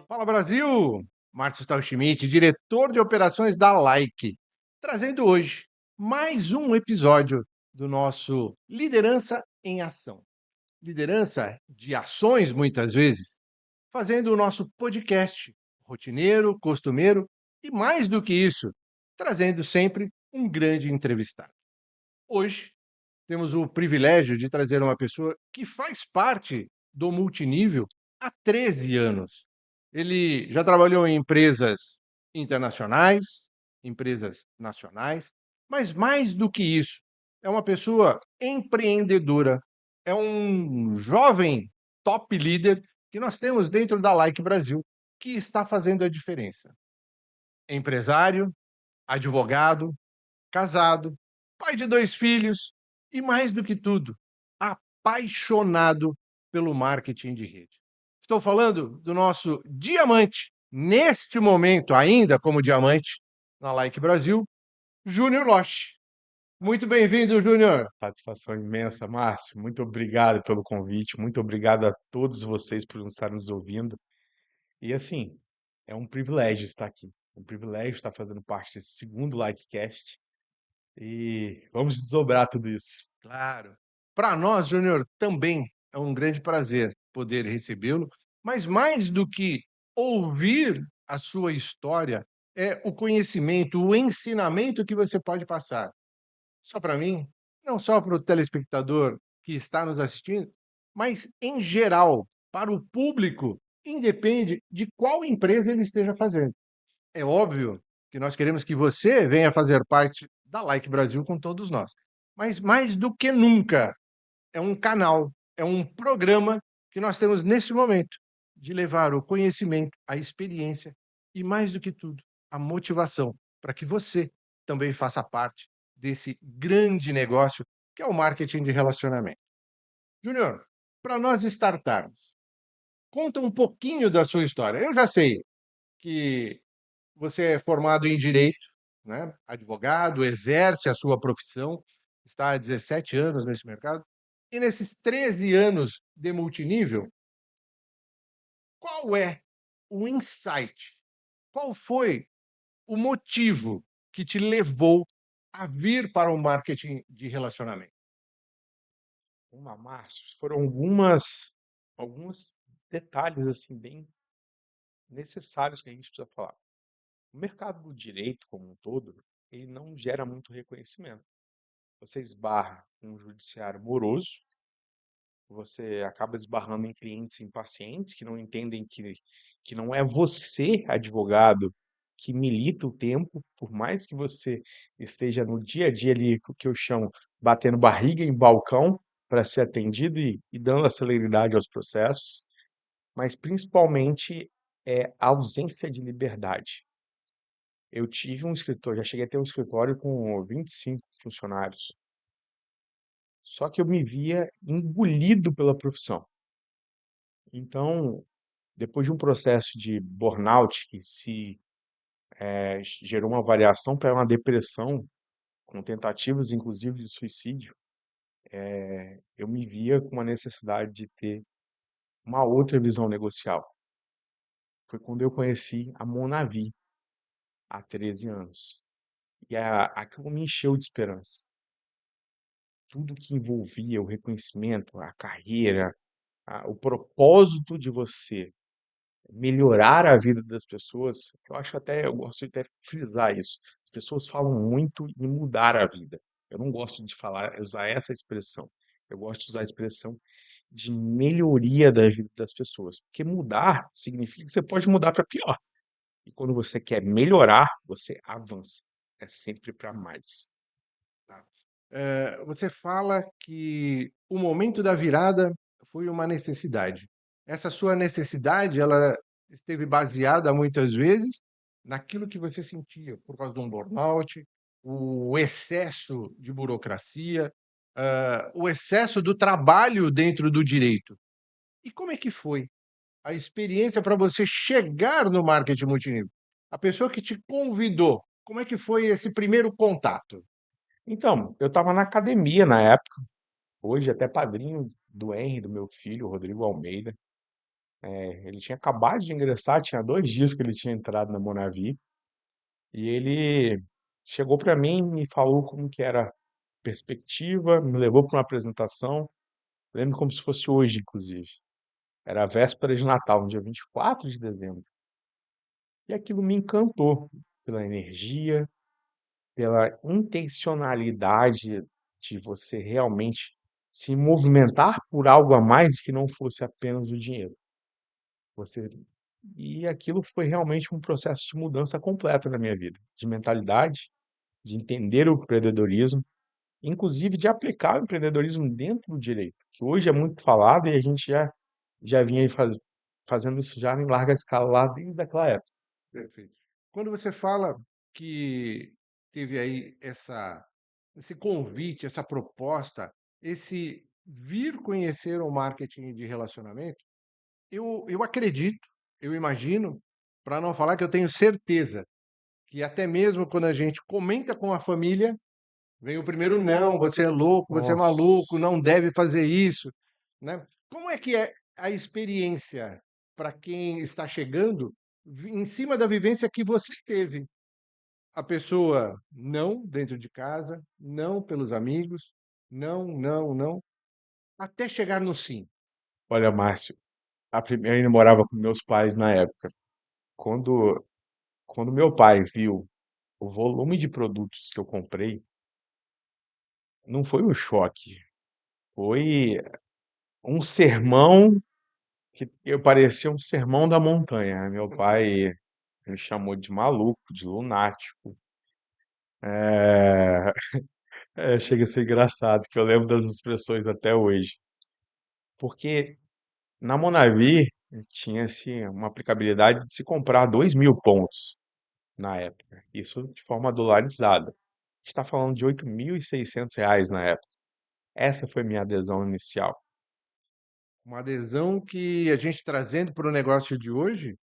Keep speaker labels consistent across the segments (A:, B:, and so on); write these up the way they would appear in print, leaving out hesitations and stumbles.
A: Fala Brasil! Márcio Stauschmidt, diretor de operações da Like, trazendo hoje mais um episódio do nosso Liderança em Ação. Liderança de ações, muitas vezes, fazendo o nosso podcast rotineiro, costumeiro e, mais do que isso, trazendo sempre um grande entrevistado. Hoje, temos o privilégio de trazer uma pessoa que faz parte do multinível há 13 anos. Ele já trabalhou em empresas internacionais, empresas nacionais, mas mais do que isso, é uma pessoa empreendedora, é um jovem top líder que nós temos dentro da Like Brasil, que está fazendo a diferença. Empresário, advogado, casado, pai de 2 filhos e, mais do que tudo, apaixonado pelo marketing de rede. Estou falando do nosso diamante, neste momento ainda como diamante, na Like Brasil, Júnior Loche. Muito bem-vindo, Júnior.
B: Satisfação imensa, Márcio. Muito obrigado pelo convite, muito obrigado a todos vocês por estar nos ouvindo. E assim, é um privilégio estar aqui, um privilégio estar fazendo parte desse segundo Likecast e vamos desdobrar tudo isso.
A: Claro. Para nós, Júnior, também é um grande prazer poder recebê-lo, mas mais do que ouvir a sua história, é o conhecimento, o ensinamento que você pode passar. Só para mim, não só para o telespectador que está nos assistindo, mas em geral, para o público, independe de qual empresa ele esteja fazendo. É óbvio que nós queremos que você venha fazer parte da Like Brasil com todos nós. Mas mais do que nunca, é um canal, é um programa que nós temos nesse momento de levar o conhecimento, a experiência e, mais do que tudo, a motivação para que você também faça parte desse grande negócio que é o marketing de relacionamento. Júnior, para nós startarmos, conta um pouquinho da sua história. Eu já sei que você é formado em direito, né? Advogado, exerce a sua profissão, está há 17 anos nesse mercado. E nesses 13 anos de multinível, qual é o insight? Qual foi o motivo que te levou a vir para o marketing de relacionamento?
B: Vamos lá, Márcio, foram alguns detalhes assim bem necessários que a gente precisa falar. O mercado do direito como um todo, ele não gera muito reconhecimento. Você esbarra com um judiciário moroso. Você acaba esbarrando em clientes impacientes que não entendem que não é você, advogado, que milita o tempo, por mais que você esteja no dia a dia ali, o que eu chamo, batendo barriga em balcão para ser atendido e dando a celeridade aos processos, mas principalmente é a ausência de liberdade. Eu tive um escritório, já cheguei a ter um escritório com 25 funcionários, só que eu me via engolido pela profissão. Então, depois de um processo de burnout que gerou uma variação para uma depressão, com tentativas inclusive de suicídio, eu me via com uma necessidade de ter uma outra visão negocial. Foi quando eu conheci a Monavi, há 13 anos. E aquilo me encheu de esperança. Tudo que envolvia o reconhecimento, a carreira, o propósito de você melhorar a vida das pessoas, eu gosto de até frisar isso. As pessoas falam muito em mudar a vida. Eu não gosto de usar essa expressão. Eu gosto de usar a expressão de melhoria da vida das pessoas, porque mudar significa que você pode mudar para pior. E quando você quer melhorar, você avança. É sempre para mais.
A: Tá? Você fala que o momento da virada foi uma necessidade. Essa sua necessidade, ela esteve baseada muitas vezes naquilo que você sentia por causa de um burnout, o excesso de burocracia, o excesso do trabalho dentro do direito. E como é que foi a experiência para você chegar no marketing multinível? A pessoa que te convidou, como é que foi esse primeiro contato?
B: Então, eu estava na academia na época, hoje até padrinho do Henry, do meu filho, Rodrigo Almeida. Ele tinha acabado de ingressar, tinha 2 dias que ele tinha entrado na Monavi, e ele chegou para mim e me falou como que era a perspectiva, me levou para uma apresentação, lembro como se fosse hoje, inclusive. Era a véspera de Natal, no dia 24 de dezembro. E aquilo me encantou pela energia, pela intencionalidade de você realmente se movimentar por algo a mais que não fosse apenas o dinheiro. Você e aquilo foi realmente um processo de mudança completa na minha vida, de mentalidade, de entender o empreendedorismo, inclusive de aplicar o empreendedorismo dentro do direito, que hoje é muito falado e a gente já vinha aí fazendo isso já em larga escala lá desde aquela época.
A: Perfeito. Quando você fala que teve aí esse convite, essa proposta, esse vir conhecer o marketing de relacionamento, eu acredito, eu imagino, para não falar que eu tenho certeza, que até mesmo quando a gente comenta com a família, vem o primeiro não, você é louco, você é maluco,
B: Nossa.
A: não deve fazer isso, né? Como é que é a experiência para quem está chegando em cima da vivência que você teve? A pessoa não dentro de casa, não pelos amigos, não, não, não, até chegar no sim.
B: Olha, Márcio, a primeira eu ainda morava com meus pais na época. Quando quando meu pai viu o volume de produtos que eu comprei, não foi um choque, foi um sermão que eu parecia um sermão da montanha. Meu pai me chamou de maluco, de lunático. É, chega a ser engraçado, que eu lembro das expressões até hoje. Porque na Monavi tinha-se uma aplicabilidade de se comprar 2.000 pontos na época. Isso de forma dolarizada. A gente está falando de R$ 8.600 na época. Essa foi minha adesão inicial.
A: Uma adesão que a gente trazendo para o negócio de hoje,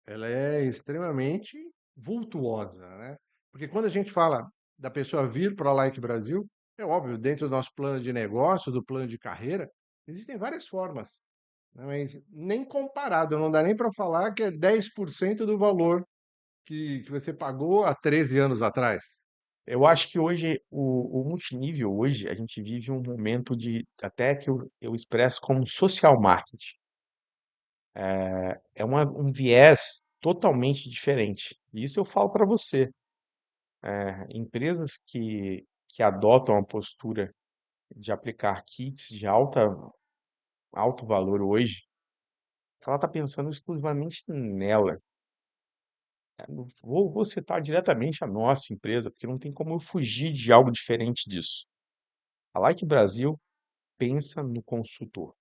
A: ela é extremamente vultuosa, né? Porque quando a gente fala da pessoa vir para a Like Brasil, é óbvio, dentro do nosso plano de negócio, do plano de carreira, existem várias formas, né? Mas nem comparado, não dá nem para falar que é 10% do valor que você pagou há 13 anos atrás.
B: Eu acho que hoje o multinível hoje a gente vive um momento de até que eu expresso como social marketing. É um viés totalmente diferente. E isso eu falo para você. Empresas que adotam a postura de aplicar kits de alto valor hoje, ela está pensando exclusivamente nela. Vou citar diretamente a nossa empresa, porque não tem como eu fugir de algo diferente disso. A Like Brasil pensa no consultor,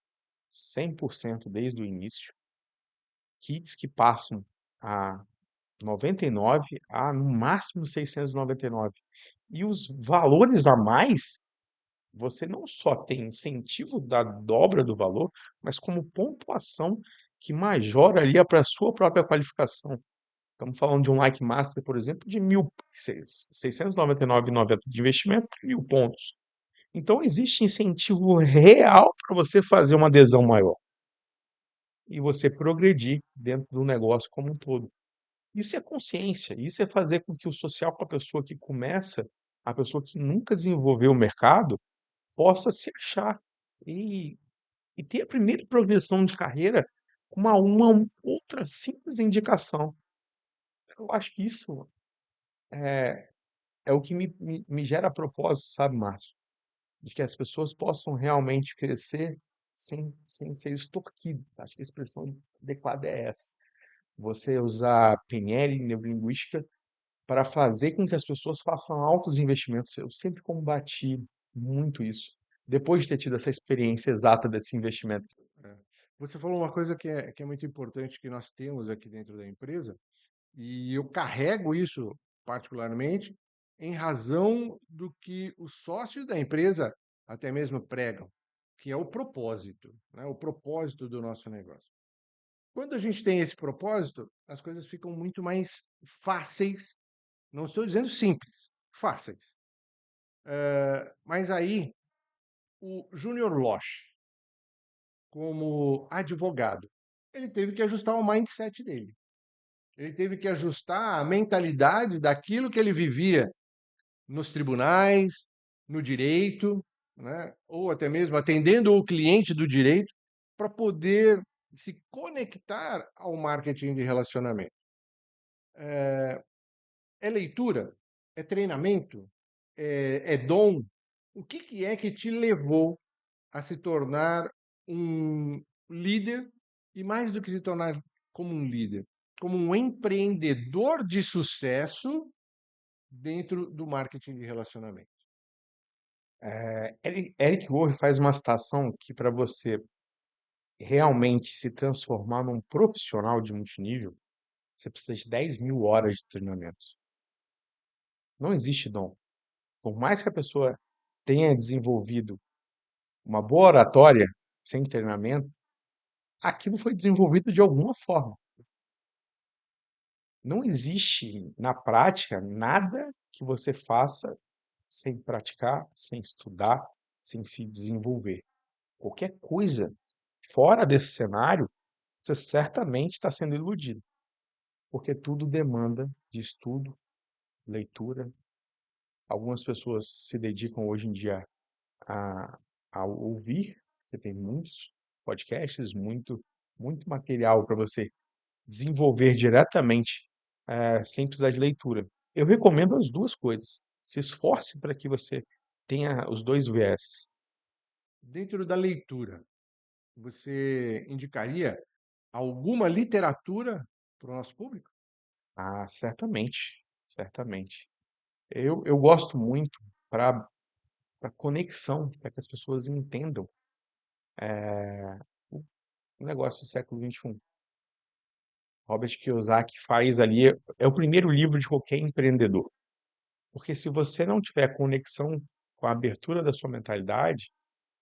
B: 100% desde o início. Kits que passam a 99 a no máximo 699. E os valores a mais, você não só tem incentivo da dobra do valor, mas como pontuação que majora ali para a sua própria qualificação. Estamos falando de um Like Master, por exemplo, de 1.000, 699,90 de investimento, 1.000 pontos. Então existe incentivo real para você fazer uma adesão maior e você progredir dentro do negócio como um todo. Isso é consciência, isso é fazer com que o social com a pessoa que começa, a pessoa que nunca desenvolveu o mercado, possa se achar e, e ter a primeira progressão de carreira com uma outra simples indicação. Eu acho que isso é o que me gera propósito, sabe, Márcio? De que as pessoas possam realmente crescer sem ser extorquido. Acho que a expressão adequada é essa. Você usar PNL, neurolinguística, para fazer com que as pessoas façam altos investimentos. Eu sempre combati muito isso, depois de ter tido essa experiência exata desse investimento.
A: É. Você falou uma coisa que é muito importante que nós temos aqui dentro da empresa, e eu carrego isso particularmente em razão do que os sócios da empresa até mesmo pregam, que é o propósito, né? O propósito do nosso negócio. Quando a gente tem esse propósito, as coisas ficam muito mais fáceis. Não estou dizendo simples, fáceis. Mas aí, o Júnior Losch, como advogado, ele teve que ajustar o mindset dele. Ele teve que ajustar a mentalidade daquilo que ele vivia nos tribunais, no direito, né? Ou até mesmo atendendo o cliente do direito, para poder se conectar ao marketing de relacionamento. É leitura? É treinamento? É dom? O que é que te levou a se tornar um líder e mais do que se tornar como um líder, como um empreendedor de sucesso dentro do marketing de relacionamento?
B: Eric Worre faz uma citação que para você realmente se transformar num profissional de multinível, você precisa de 10.000 horas de treinamento. Não existe dom. Por mais que a pessoa tenha desenvolvido uma boa oratória sem treinamento, aquilo foi desenvolvido de alguma forma. Não existe na prática nada que você faça sem praticar, sem estudar, sem se desenvolver. Qualquer coisa fora desse cenário, você certamente está sendo iludido, porque tudo demanda de estudo, leitura. Algumas pessoas se dedicam hoje em dia a, a ouvir, porque tem muitos podcasts, muito material para você desenvolver diretamente, sem precisar de leitura. Eu recomendo as duas coisas. Se esforce para que você tenha os dois viés.
A: Dentro da leitura, você indicaria alguma literatura para o nosso público?
B: Ah, certamente, certamente. Eu gosto muito para conexão, para que as pessoas entendam o negócio do século XXI. Robert Kiyosaki faz ali, é o primeiro livro de qualquer empreendedor. Porque se você não tiver conexão com a abertura da sua mentalidade,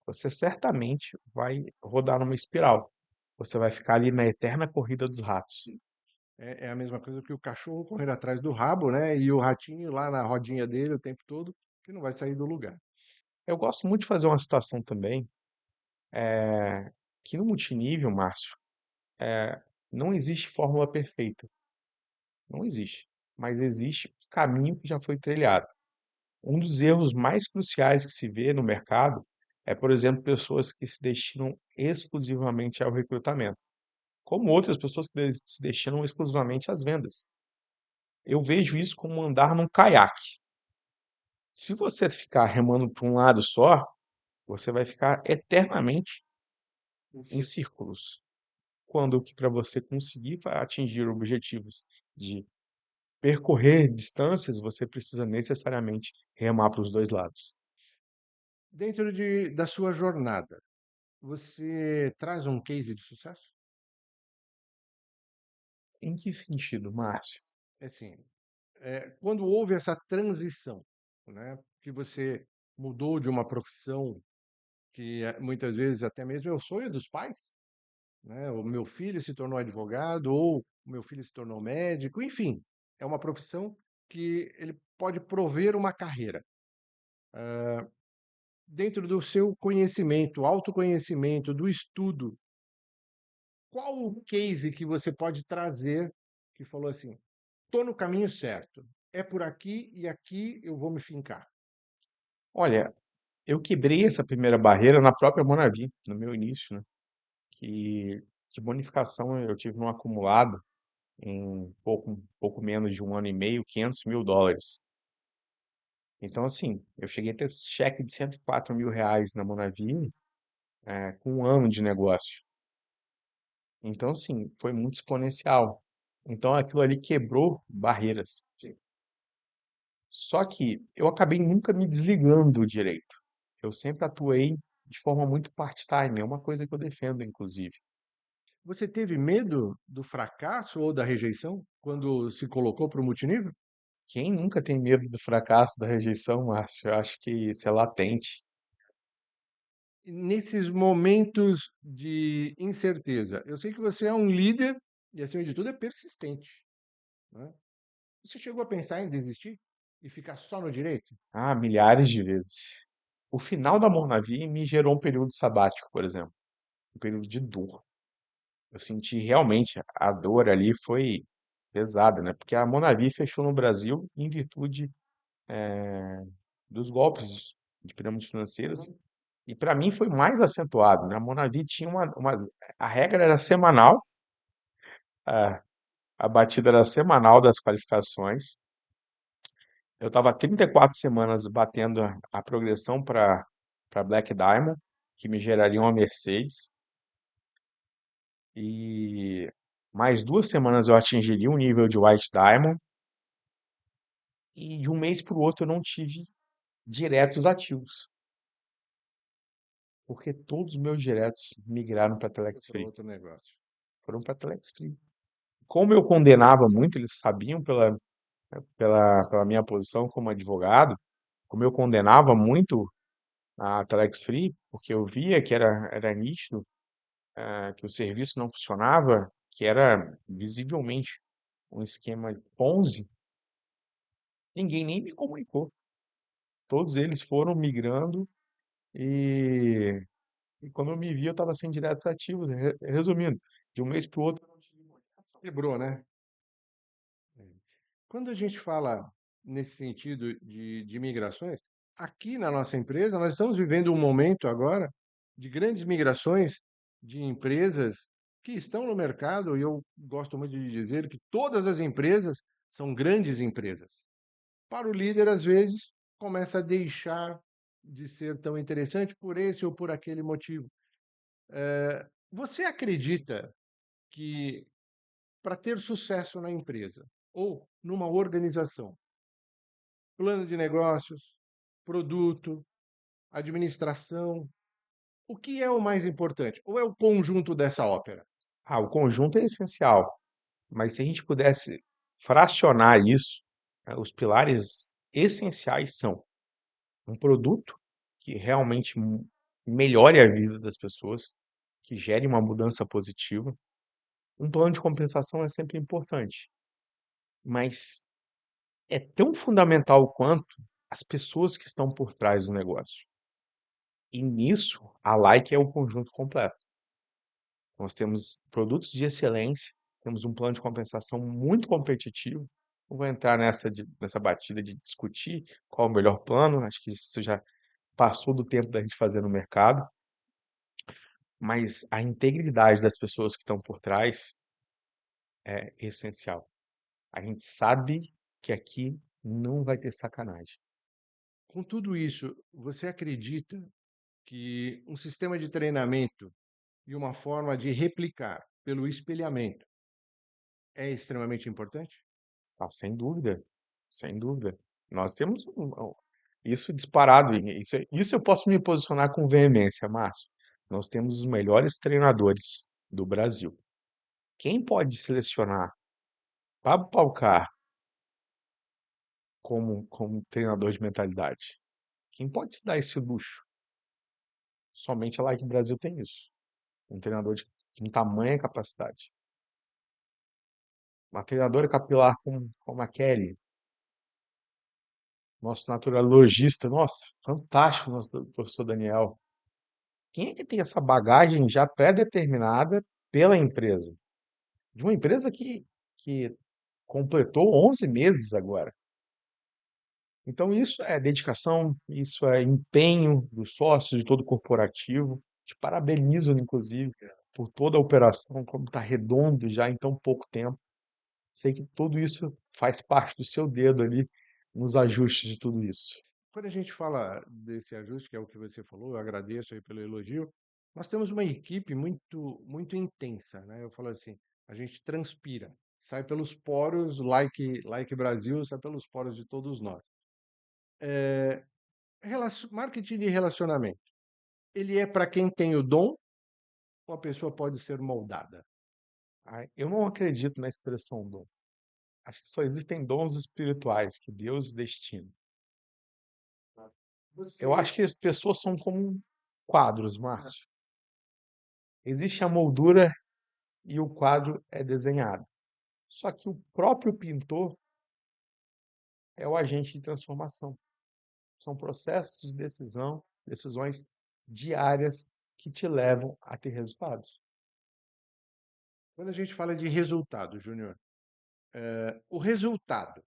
B: você certamente vai rodar numa espiral. Você vai ficar ali na eterna corrida dos ratos.
A: É a mesma coisa que o cachorro correr atrás do rabo, né? E o ratinho lá na rodinha dele o tempo todo, que não vai sair do lugar.
B: Eu gosto muito de fazer uma citação também, que no multinível, Márcio, não existe fórmula perfeita. Não existe. Mas existe um caminho que já foi trilhado. Um dos erros mais cruciais que se vê no mercado é, por exemplo, pessoas que se destinam exclusivamente ao recrutamento, como outras pessoas que se destinam exclusivamente às vendas. Eu vejo isso como andar num caiaque. Se você ficar remando para um lado só, você vai ficar eternamente em círculos. Quando que para você conseguir atingir objetivos de percorrer distâncias, você precisa necessariamente remar para os dois lados.
A: Dentro da sua jornada, você traz um case de sucesso?
B: Em que sentido, Márcio?
A: É assim, quando houve essa transição, né? Que você mudou de uma profissão que muitas vezes até mesmo é o sonho dos pais, né? O meu filho se tornou advogado ou o meu filho se tornou médico, enfim, é uma profissão que ele pode prover uma carreira. Dentro do seu conhecimento, autoconhecimento, do estudo, qual o case que você pode trazer que falou assim: "Tô no caminho certo, é por aqui e aqui eu vou me fincar"?
B: Olha, eu quebrei essa primeira barreira na própria Monavi, no meu início, né? Que de bonificação eu tive no acumulado em pouco menos de um ano e meio, US$ 500.000. Então, assim, eu cheguei a ter cheque de R$ 104.000 na Monavi, com um ano de negócio. Então, assim, foi muito exponencial. Então, aquilo ali quebrou barreiras. Só que eu acabei nunca me desligando do direito. Eu sempre atuei de forma muito part-time, é uma coisa que eu defendo, inclusive.
A: Você teve medo do fracasso ou da rejeição quando se colocou para o multinível?
B: Quem nunca tem medo do fracasso, da rejeição, Márcio? Eu acho que isso é latente.
A: E nesses momentos de incerteza, eu sei que você é um líder e, acima de tudo, é persistente, né? Você chegou a pensar em desistir e ficar só no direito?
B: Ah, milhares de vezes. O final da Mornavi me gerou um período sabático, por exemplo, um período de dor. eu senti realmente a dor ali foi pesada, né? Porque a Monavi fechou no Brasil em virtude dos golpes de pirâmides financeiras. E para mim foi mais acentuado, né? A Monavi tinha a regra era semanal, a, a batida era semanal das qualificações. Eu estava 34 semanas batendo a progressão para Black Diamond, que me geraria uma Mercedes. E mais 2 semanas eu atingiria um nível de White Diamond. E de um mês para o outro eu não tive diretos ativos, porque todos os meus diretos migraram para
A: Foi
B: Telex
A: para
B: Free.
A: outro negócio.
B: Foram para Telex Free. Como eu condenava muito, eles sabiam pela minha posição como advogado, como eu condenava muito a Telex Free, porque eu via que era nítido, que o serviço não funcionava, que era visivelmente um esquema Ponzi, ninguém nem me comunicou. Todos eles foram migrando e quando eu me vi, eu estava sem diretos ativos. Resumindo, de um mês para o outro, eu não tive movimentação.
A: Quebrou, né? Quando a gente fala nesse sentido de migrações, aqui na nossa empresa, nós estamos vivendo um momento agora de grandes migrações de empresas que estão no mercado, e eu gosto muito de dizer que todas as empresas são grandes empresas. Para o líder, às vezes, começa a deixar de ser tão interessante por esse ou por aquele motivo. Você acredita que para ter sucesso na empresa ou numa organização, plano de negócios, produto, administração, o que é o mais importante? Ou é o conjunto dessa ópera?
B: O conjunto é essencial, mas se a gente pudesse fracionar isso, os pilares essenciais são um produto que realmente melhore a vida das pessoas, que gere uma mudança positiva. Um plano de compensação é sempre importante, mas é tão fundamental quanto as pessoas que estão por trás do negócio. E nisso, a Like é o conjunto completo. Nós temos produtos de excelência, temos um plano de compensação muito competitivo. Não vou entrar nessa batida de discutir qual é o melhor plano, acho que isso já passou do tempo da gente fazer no mercado, mas a integridade das pessoas que estão por trás é essencial. A gente sabe que aqui não vai ter sacanagem.
A: Com tudo isso, você acredita que um sistema de treinamento e uma forma de replicar pelo espelhamento é extremamente importante?
B: Sem dúvida, sem dúvida. Nós temos isso disparado, e isso eu posso me posicionar com veemência, Márcio. Nós temos os melhores treinadores do Brasil. Quem pode selecionar Pablo Palcar como treinador de mentalidade? Quem pode se dar esse luxo? Somente a Like Brasil tem isso. Um treinador com tamanha capacidade. Uma treinadora capilar como a Kelly, nosso naturalogista, nossa, fantástico, nosso professor Daniel. Quem é que tem essa bagagem já pré-determinada pela empresa? De uma empresa que completou 11 meses agora. Então, isso é dedicação, isso é empenho dos sócios, de todo o corporativo. Te parabenizo, inclusive, por toda a operação, como está redondo já em tão pouco tempo. Sei que tudo isso faz parte do seu dedo ali nos ajustes de tudo isso.
A: Quando a gente fala desse ajuste, que é o que você falou, eu agradeço aí pelo elogio. Nós temos uma equipe muito intensa, né? Eu falo assim, a gente transpira, sai pelos poros, like Brasil, sai pelos poros de todos nós. Marketing de relacionamento, ele é para quem tem o dom ou a pessoa pode ser moldada?
B: Eu não acredito na expressão dom. Acho que só existem dons espirituais que Deus destina. Eu acho
A: Você,
B: que as pessoas são como quadros, Márcio. Existe a moldura e o quadro é desenhado. Só que o próprio pintor é o agente de transformação. São processos de decisão, decisões diárias que te levam a ter resultados.
A: Quando a gente fala de resultado, Júnior, o resultado,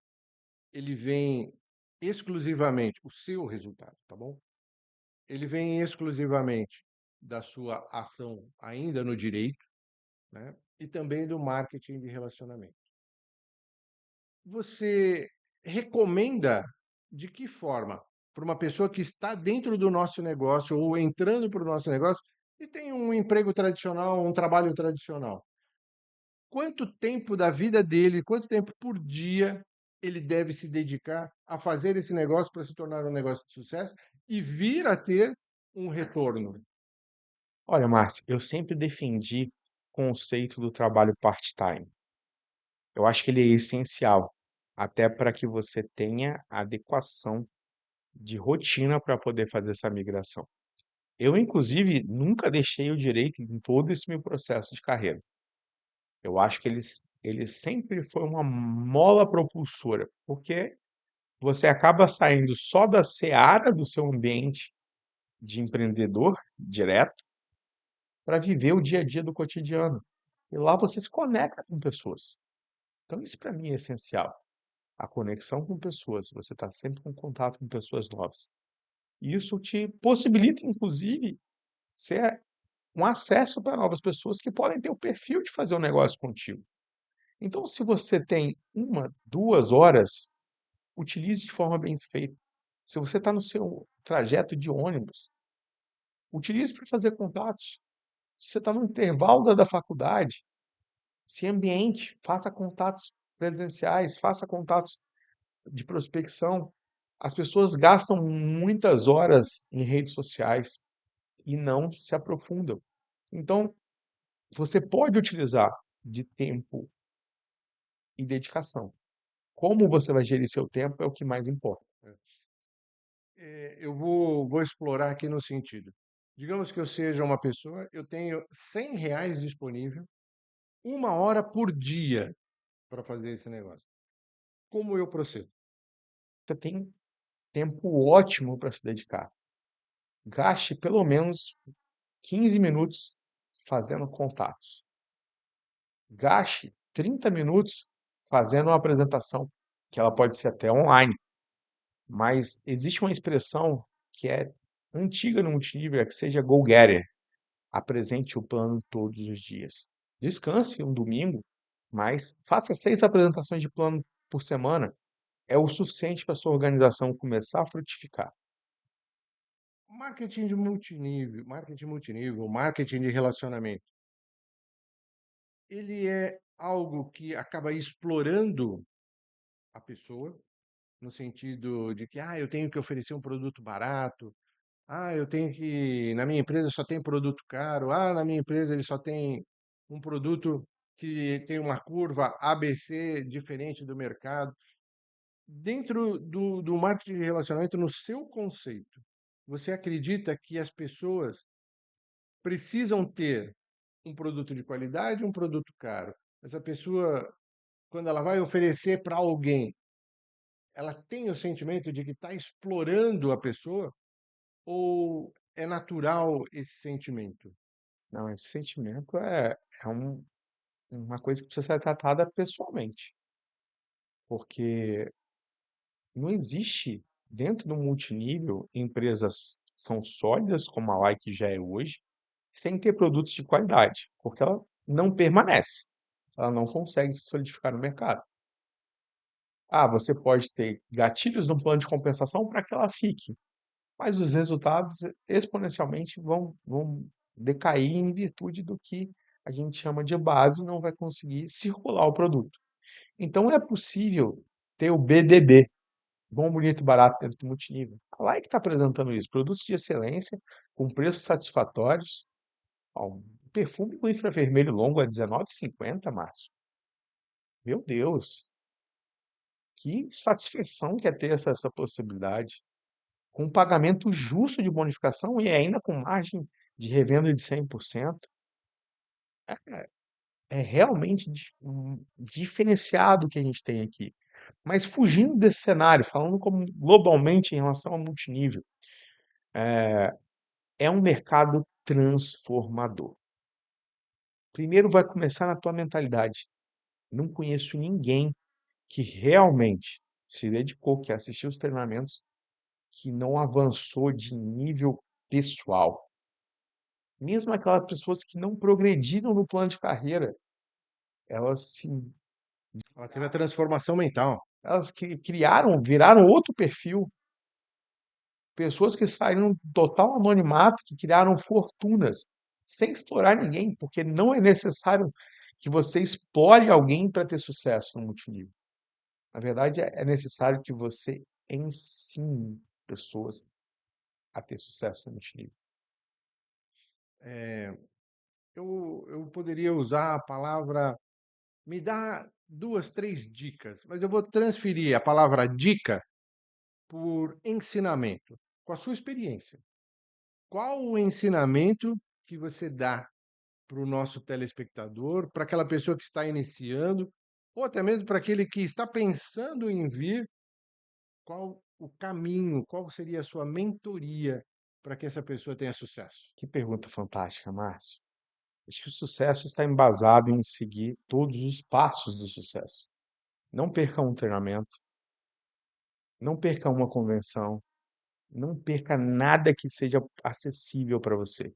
A: ele vem exclusivamente o seu resultado, tá bom? Ele vem exclusivamente da sua ação ainda no direito, né, e também do marketing de relacionamento. Você recomenda de que forma para uma pessoa que está dentro do nosso negócio ou entrando para o nosso negócio e tem um emprego tradicional, um trabalho tradicional? Quanto tempo da vida dele, quanto tempo por dia ele deve se dedicar a fazer esse negócio para se tornar um negócio de sucesso e vir a ter um retorno?
B: Olha, Márcio, eu sempre defendi o conceito do trabalho part-time. Eu acho que ele é essencial, até para que você tenha adequação de rotina para poder fazer essa migração. Eu, inclusive, nunca deixei o direito em todo esse meu processo de carreira. Eu acho que ele sempre foi uma mola propulsora, porque você acaba saindo só da seara do seu ambiente de empreendedor direto para viver o dia a dia do cotidiano. E lá você se conecta com pessoas. Então isso para mim é essencial, a conexão com pessoas, você está sempre com contato com pessoas novas. E isso te possibilita, inclusive, ser um acesso para novas pessoas que podem ter o perfil de fazer um negócio contigo. Então, se você tem 1, 2 horas, utilize de forma bem feita. Se você está no seu trajeto de ônibus, utilize para fazer contatos. Se você está no intervalo da faculdade, se ambiente, faça contatos presenciais, faça contatos de prospecção. As pessoas gastam muitas horas em redes sociais e não se aprofundam. Então, você pode utilizar de tempo e dedicação. Como você vai gerir seu tempo é o que mais importa.
A: Eu vou explorar aqui no sentido. Digamos que eu seja uma pessoa, eu tenho R$ 100 disponível, 1 hora por dia para fazer esse negócio. Como eu procedo?
B: Você tem tempo ótimo para se dedicar. Gaste pelo menos 15 minutos fazendo contatos. Gaste 30 minutos fazendo uma apresentação, que ela pode ser até online, mas existe uma expressão que é antiga no multinível, é que seja go-getter. Apresente o plano todos os dias. Descanse um domingo, mas faça 6 apresentações de plano por semana. É o suficiente para sua organização começar a frutificar.
A: Marketing multinível, marketing de relacionamento, ele é algo que acaba explorando a pessoa, no sentido de que, eu tenho que oferecer um produto barato, eu tenho que, na minha empresa só tem produto caro, na minha empresa ele só tem um produto que tem uma curva ABC diferente do mercado. Dentro do marketing de relacionamento, no seu conceito, você acredita que as pessoas precisam ter um produto de qualidade, um produto caro? Essa pessoa, quando ela vai oferecer para alguém, ela tem o sentimento de que está explorando a pessoa ou é natural esse sentimento?
B: Não, esse sentimento é uma coisa que precisa ser tratada pessoalmente, porque não existe dentro do multinível empresas que são sólidas, como a Like já é hoje, sem ter produtos de qualidade, porque ela não permanece, ela não consegue se solidificar no mercado. Você pode ter gatilhos no plano de compensação para que ela fique, mas os resultados exponencialmente vão decair em virtude do que a gente chama de base, não vai conseguir circular o produto. Então é possível ter o BDB, bom, bonito e barato dentro do multinível. A Like está apresentando isso, produtos de excelência, com preços satisfatórios. Ó, um perfume com infravermelho longo a R$19,50, Márcio. Meu Deus, que satisfação que é ter essa possibilidade. Com um pagamento justo de bonificação e ainda com margem de revenda de 100%. É realmente diferenciado o que a gente tem aqui. Mas fugindo desse cenário, falando como globalmente em relação ao multinível, é um mercado transformador. Primeiro vai começar na tua mentalidade. Não conheço ninguém que realmente se dedicou, que assistiu os treinamentos, que não avançou de nível pessoal. Mesmo aquelas pessoas que não progrediram no plano de carreira, elas se
A: Ela teve a transformação mental.
B: elas criaram, viraram outro perfil. Pessoas que saíram do total anonimato, que criaram fortunas, sem explorar ninguém, porque não é necessário que você explore alguém para ter sucesso no multinível. Na verdade, é necessário que você ensine pessoas a ter sucesso no multinível.
A: Eu poderia usar a palavra, me dá 2, 3 dicas, mas eu vou transferir a palavra dica por ensinamento, com a sua experiência. Qual o ensinamento que você dá para o nosso telespectador, para aquela pessoa que está iniciando, ou até mesmo para aquele que está pensando em vir, qual o caminho, qual seria a sua mentoria para que essa pessoa tenha sucesso?
B: Que pergunta fantástica, Márcio. Acho que o sucesso está embasado em seguir todos os passos do sucesso. Não perca um treinamento, não perca uma convenção, não perca nada que seja acessível para você.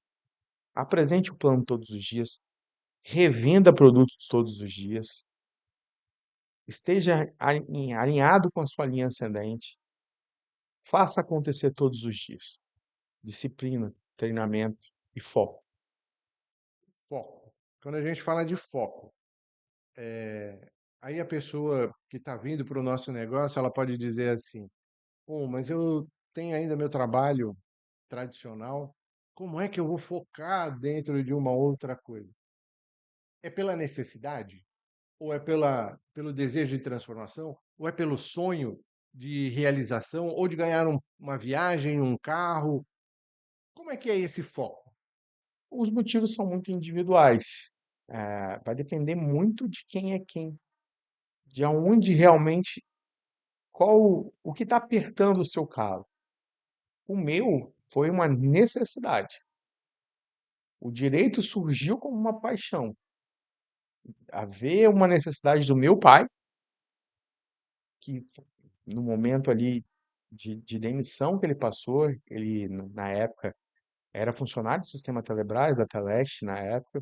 B: Apresente o plano todos os dias, revenda produtos todos os dias, esteja alinhado com a sua linha ascendente, faça acontecer todos os dias. Disciplina, treinamento e foco.
A: Foco. Quando a gente fala de foco, aí a pessoa que está vindo para o nosso negócio, ela pode dizer assim: pô, mas eu tenho ainda meu trabalho tradicional, como é que eu vou focar dentro de uma outra coisa? É pela necessidade? Ou é pelo desejo de transformação? Ou é pelo sonho de realização? Ou de ganhar uma viagem, um carro? Como é que é esse foco?
B: Os motivos são muito individuais. Vai depender muito de quem é quem, de aonde realmente, qual o que está apertando o seu calo. O meu foi uma necessidade. O direito surgiu como uma paixão. Haver uma necessidade do meu pai, que no momento ali de demissão que ele passou, ele na época era funcionário do sistema Telebrás, da Teleste na época.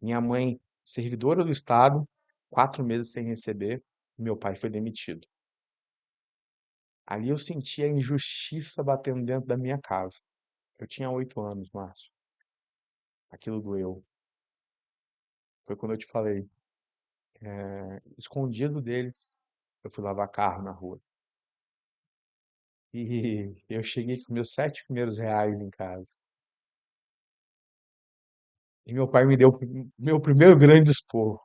B: Minha mãe, servidora do Estado, 4 meses sem receber, meu pai foi demitido. Ali eu senti a injustiça batendo dentro da minha casa. Eu tinha 8 anos, Márcio. Aquilo doeu. Foi quando eu te falei, escondido deles, eu fui lavar carro na rua. E eu cheguei com meus 7 primeiros reais em casa. E meu pai me deu o meu primeiro grande esporro.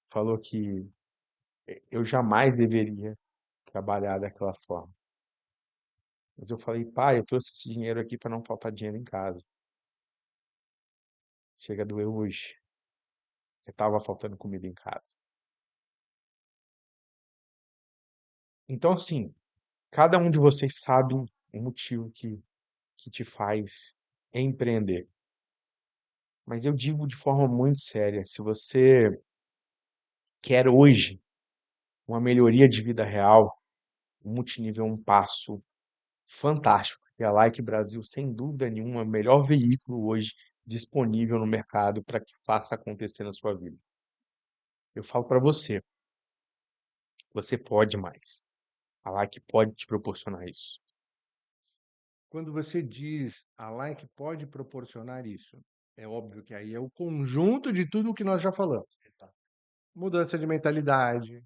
B: Falou que eu jamais deveria trabalhar daquela forma. Mas eu falei, pai, eu trouxe esse dinheiro aqui para não faltar dinheiro em casa. Chega a doer hoje. Que estava faltando comida em casa. Então, assim, cada um de vocês sabe o motivo que te faz empreender. Mas eu digo de forma muito séria, se você quer hoje uma melhoria de vida real, o multinível é um passo fantástico. E a Like Brasil, sem dúvida nenhuma, é o melhor veículo hoje disponível no mercado para que faça acontecer na sua vida. Eu falo para você, você pode mais. A Like pode te proporcionar isso.
A: Quando você diz a Like pode proporcionar isso, é óbvio que aí é o conjunto de tudo o que nós já falamos. Mudança de mentalidade,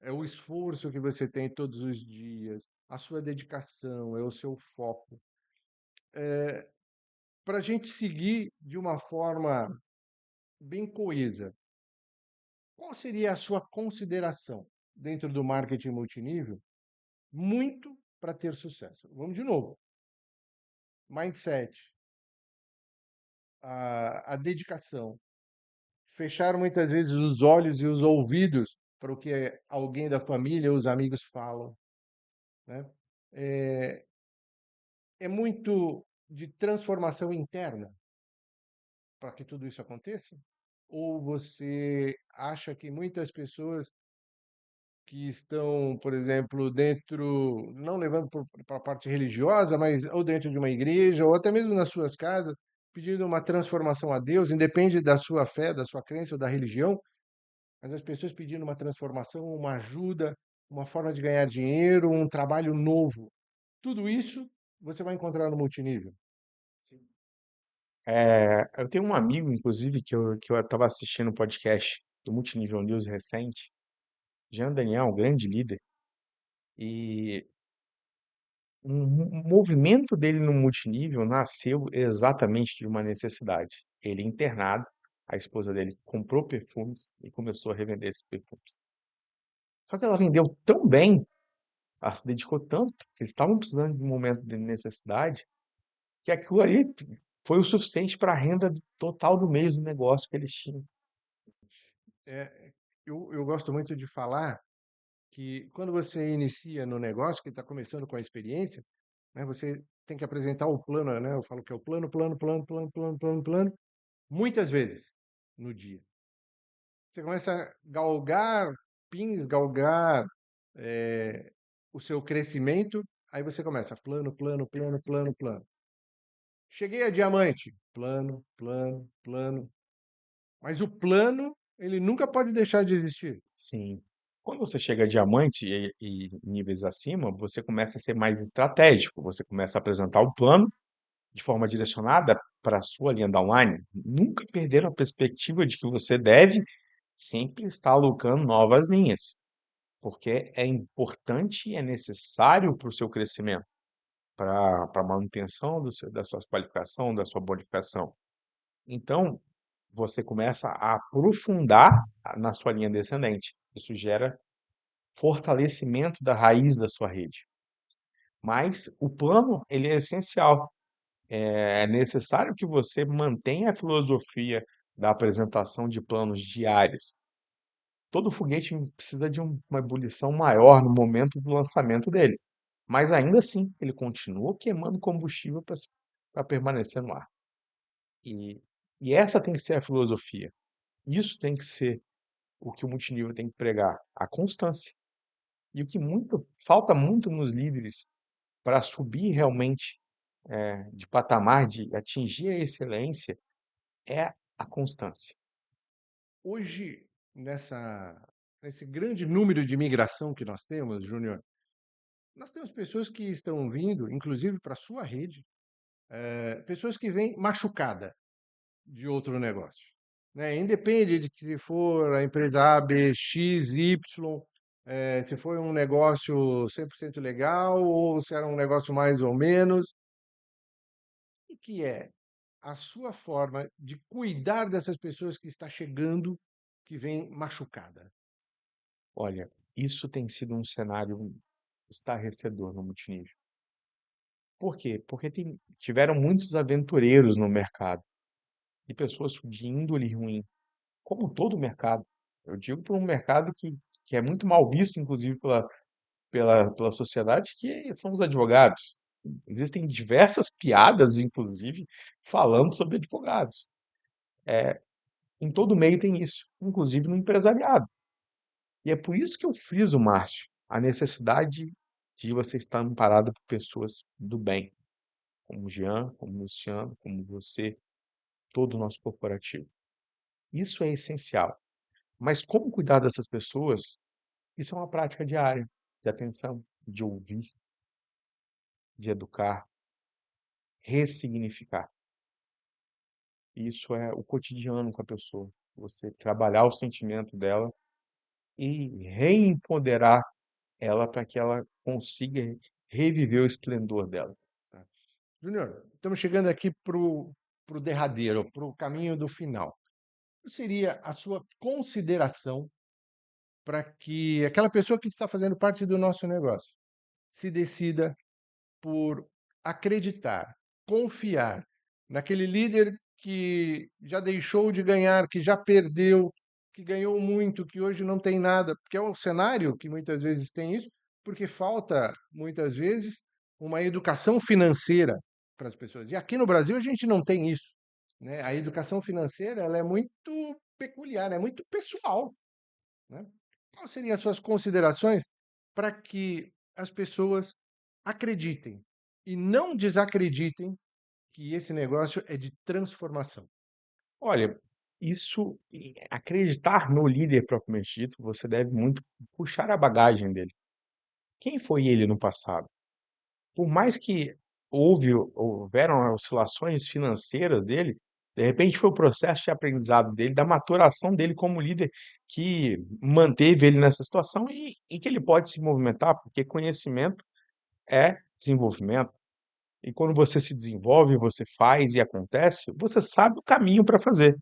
A: é o esforço que você tem todos os dias, a sua dedicação, é o seu foco. Para a gente seguir de uma forma bem coesa, qual seria a sua consideração dentro do marketing multinível? Muito para ter sucesso. Vamos de novo. Mindset, a dedicação, fechar muitas vezes os olhos e os ouvidos para o que alguém da família ou os amigos falam, né? É muito de transformação interna para que tudo isso aconteça? Ou você acha que muitas pessoas que estão, por exemplo, dentro, não levando para a parte religiosa, mas ou dentro de uma igreja, ou até mesmo nas suas casas, pedindo uma transformação a Deus, independe da sua fé, da sua crença ou da religião, mas as pessoas pedindo uma transformação, uma ajuda, uma forma de ganhar dinheiro, um trabalho novo. Tudo isso você vai encontrar no multinível.
B: Sim. Eu tenho um amigo, inclusive, que eu estava assistindo um podcast do Multinível News recente, Jean Daniel, um grande líder, e um movimento dele no multinível nasceu exatamente de uma necessidade. Ele internado, a esposa dele comprou perfumes e começou a revender esses perfumes. Só que ela vendeu tão bem, ela se dedicou tanto, que eles estavam precisando de um momento de necessidade, que aquilo ali foi o suficiente para a renda total do mês do negócio que eles tinham.
A: É, eu gosto muito de falar que quando você inicia no negócio, que está começando com a experiência, né, você tem que apresentar o plano, né? Eu falo que é o plano, plano, plano, plano, plano, plano, plano, muitas vezes no dia. Você começa a galgar pins, galgar eh, o seu crescimento, aí você começa plano, plano, plano, plano, plano. Cheguei a diamante, plano, plano, plano. Mas o plano, ele nunca pode deixar de existir.
B: Sim. Quando você chega a diamante e níveis acima, você começa a ser mais estratégico, você começa a apresentar o plano de forma direcionada para a sua linha downline, nunca perder a perspectiva de que você deve sempre estar alocando novas linhas, porque é importante e é necessário para o seu crescimento, para a manutenção da sua qualificação, da sua bonificação. Então, você começa a aprofundar na sua linha descendente. Isso gera fortalecimento da raiz da sua rede. Mas o plano, ele é essencial. É necessário que você mantenha a filosofia da apresentação de planos diários. Todo foguete precisa de uma ebulição maior no momento do lançamento dele, mas ainda assim ele continua queimando combustível para permanecer no ar. E, e essa tem que ser a filosofia. Isso tem que ser o que o multinível tem que pregar, a constância. E o que falta muito nos líderes para subir realmente de patamar, de atingir a excelência, é a constância.
A: Hoje, nesse grande número de migração que nós temos, Júnior, nós temos pessoas que estão vindo, inclusive para a sua rede, pessoas que vêm machucada de outro negócio. Né? Independe de que se for a empresa A, B, X, Y, se foi um negócio 100% legal ou se era um negócio mais ou menos, e que é a sua forma de cuidar dessas pessoas que está chegando, que vem machucada.
B: Olha, isso tem sido um cenário estarrecedor no multinível. Por quê? Porque tiveram muitos aventureiros no mercado e pessoas de índole ruim, como todo mercado. Eu digo para um mercado que é muito mal visto, inclusive, pela sociedade, que são os advogados. Existem diversas piadas, inclusive, falando sobre advogados. Em todo meio tem isso, inclusive no empresariado. E é por isso que eu friso, Márcio, a necessidade de você estar amparado por pessoas do bem, como o Jean, como o Luciano, como você, todo o nosso corporativo. Isso é essencial. Mas como cuidar dessas pessoas? Isso é uma prática diária de atenção, de ouvir, de educar, ressignificar. Isso é o cotidiano com a pessoa. Você trabalhar o sentimento dela e reempoderar ela para que ela consiga reviver o esplendor dela.
A: Tá? Júnior, estamos chegando aqui para o derradeiro, para o caminho do final. Qual seria a sua consideração para que aquela pessoa que está fazendo parte do nosso negócio se decida por acreditar, confiar naquele líder que já deixou de ganhar, que já perdeu, que ganhou muito, que hoje não tem nada, porque é um cenário que muitas vezes tem isso, porque falta muitas vezes uma educação financeira para as pessoas. E aqui no Brasil a gente não tem isso. né? A educação financeira, ela é muito peculiar, é muito pessoal, né? Quais seriam as suas considerações para que as pessoas acreditem e não desacreditem que esse negócio é de transformação?
B: Olha, isso acreditar no líder propriamente dito, você deve muito puxar a bagagem dele. Quem foi ele no passado? Por mais que houveram oscilações financeiras dele, de repente foi o processo de aprendizado dele, da maturação dele como líder, que manteve ele nessa situação e que ele pode se movimentar, porque conhecimento é desenvolvimento. E quando você se desenvolve, você faz e acontece, você sabe o caminho para fazer.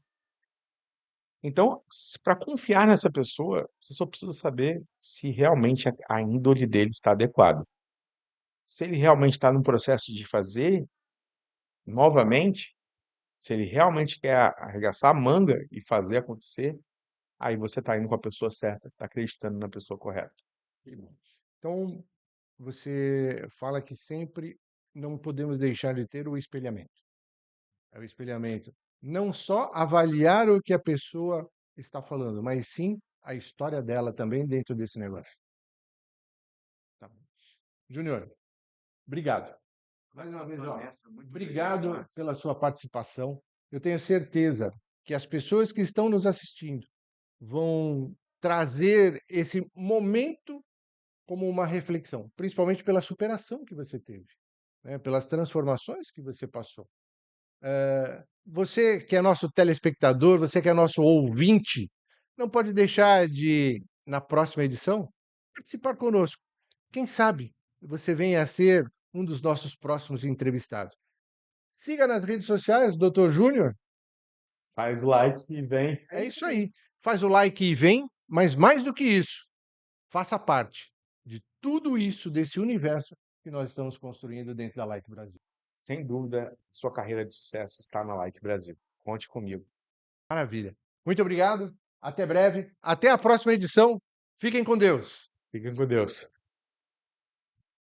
B: Então, para confiar nessa pessoa, você só precisa saber se realmente a índole dele está adequada. Se ele realmente está no processo de fazer novamente, se ele realmente quer arregaçar a manga e fazer acontecer, aí você está indo com a pessoa certa, está acreditando na pessoa correta.
A: Que bom. Então, você fala que sempre não podemos deixar de ter o espelhamento. É o espelhamento. Não só avaliar o que a pessoa está falando, mas sim a história dela também dentro desse negócio. Tá bom. Júnior, obrigado. Mais uma vez, ó, obrigado pela sua participação. Eu tenho certeza que as pessoas que estão nos assistindo vão trazer esse momento como uma reflexão, principalmente pela superação que você teve, né, pelas transformações que você passou. Você que é nosso telespectador, você que é nosso ouvinte, não pode deixar de, na próxima edição, participar conosco. Quem sabe você venha a ser um dos nossos próximos entrevistados. Siga nas redes sociais, Dr. Júnior.
B: Faz o like e vem.
A: É isso aí. Faz o like e vem, mas mais do que isso, faça parte de tudo isso, desse universo que nós estamos construindo dentro da Like Brasil.
B: Sem dúvida, sua carreira de sucesso está na Like Brasil. Conte comigo.
A: Maravilha. Muito obrigado. Até breve. Até a próxima edição. Fiquem com Deus.
B: Fiquem com Deus.